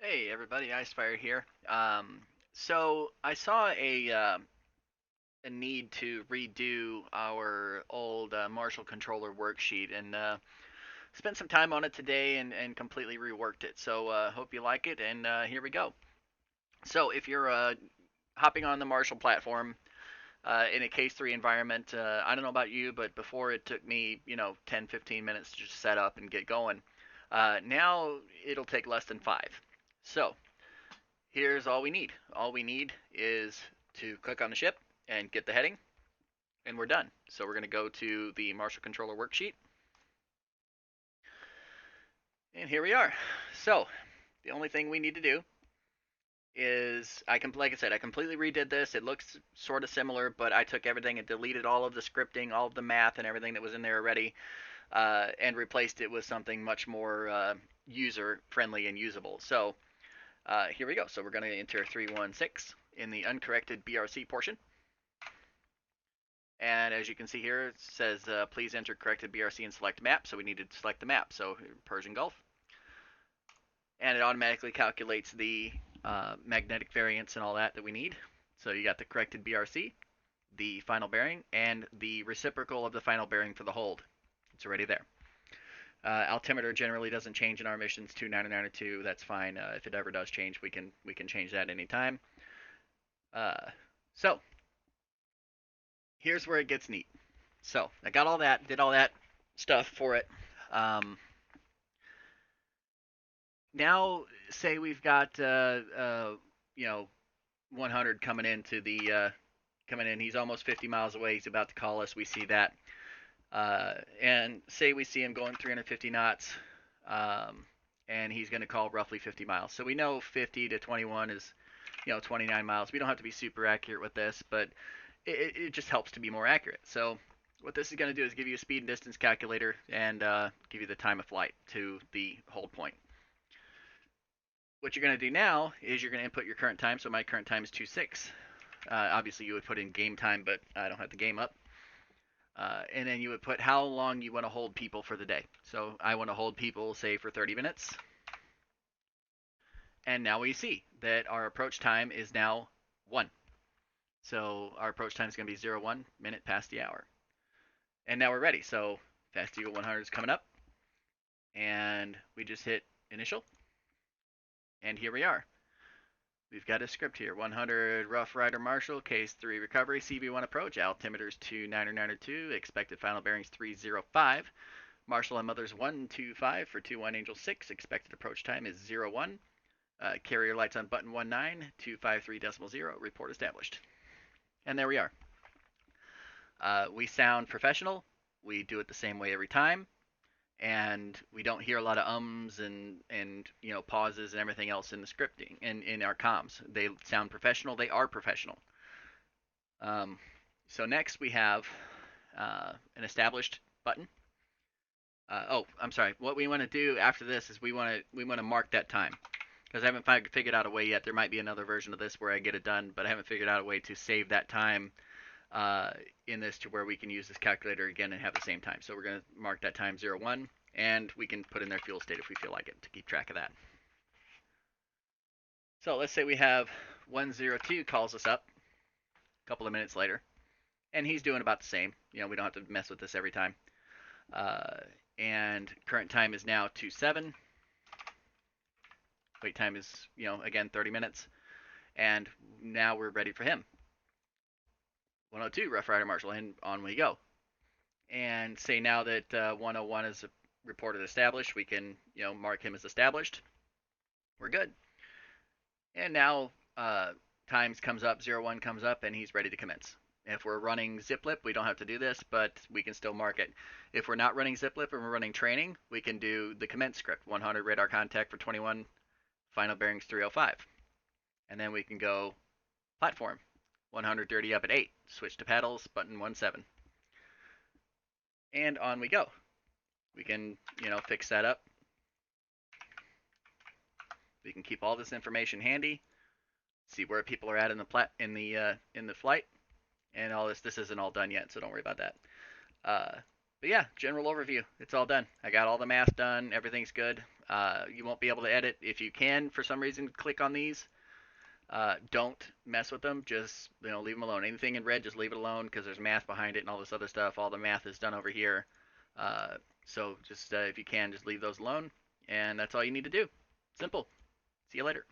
Hey everybody, Icefire here. So I saw a need to redo our old Marshal controller worksheet and spent some time on it today and completely reworked it. So hope you like it, and here we go. So if you're hopping on the Marshal platform in a case 3 environment, I don't know about you, but before it took me 10, 15 minutes to just set up and get going. Now it'll take less than 5. So here's all we need. All we need is to click on the ship and get the heading, and we're done. So we're going to go to the Marshal controller worksheet, and here we are. So the only thing we need to do is, like I said, I completely redid this. It looks sort of similar, but I took everything and deleted all of the scripting, all of the math, and everything that was in there already, and replaced it with something much more user friendly and usable. So here we go. So we're going to enter 316 in the uncorrected BRC portion. And as you can see here, it says please enter corrected BRC and select map. So we need to select the map. So Persian Gulf. And it automatically calculates the magnetic variance and all that we need. So you got the corrected BRC, the final bearing, and the reciprocal of the final bearing for the hold. It's already there. Altimeter generally doesn't change in our missions to 9902. That's fine. If it ever does change, we can change that anytime. So here's where it gets neat. So I got all that, did all that stuff for it. Um, Now, say we've got 100 coming in. He's almost 50 miles away. He's about to call us. We see that, and say we see him going 350 knots, and he's going to call roughly 50 miles. So we know 50 to 21 is 29 miles. We don't have to be super accurate with this, but it just helps to be more accurate. So what this is going to do is give you a speed and distance calculator and give you the time of flight to the hold point. What you're going to do now is you're going to input your current time. So my current time is 2:06. Obviously, you would put in game time, but I don't have the game up. And then you would put how long you want to hold people for the day. So I want to hold people, say, for 30 minutes. And now we see that our approach time is now 1. So our approach time is going to be 01 minute past the hour. And now we're ready. So Fast Eagle 100 is coming up. And we just hit initial. And here we are. We've got a script here. 100 Rough Rider Marshal, case 3 recovery, CV1 approach, altimeters 2992, expected final bearings 305. Marshal and Mothers 125 for 21 Angel 6, expected approach time is 01. Carrier lights on button 19, 253.0, report established. And there we are. We sound professional. We do it the same way every time. And we don't hear a lot of ums and pauses and everything else in the scripting and in our comms. They sound professional. They are professional. So next we have an established button. I'm sorry. What we want to do after this is we want to mark that time, because I haven't figured out a way yet. There might be another version of this where I get it done, but I haven't figured out a way to save that time in this to where we can use this calculator again and have the same time. So we're going to mark that time 01, and we can put in their fuel state if we feel like it to keep track of that. So let's say we have 102 calls us up a couple of minutes later, and he's doing about the same. We don't have to mess with this every time. And current time is now 27. Wait time is, again, 30 minutes. And now we're ready for him. 102, Rough Rider Marshal, and on we go. And say now that 101 is reported established, we can mark him as established. We're good. And now times comes up, 01 comes up, and he's ready to commence. If we're running ziplip, we don't have to do this, but we can still mark it. If we're not running ziplip and we're running training, we can do the commence script. 100 radar contact for 21, final bearings 305. And then we can go platform. 100 dirty up at 8. Switch to paddles, button 17. And on we go. We can, fix that up. We can keep all this information handy. See where people are at in the flight, and all this. This isn't all done yet, so don't worry about that. But yeah, general overview. It's all done. I got all the math done. Everything's good. You won't be able to edit. If you can, for some reason, click on these. Don't mess with them. Just leave them alone. Anything in red, just leave it alone because there's math behind it and all this other stuff. All the math is done over here. So just if you can, just leave those alone, and that's all you need to do. Simple. See you later.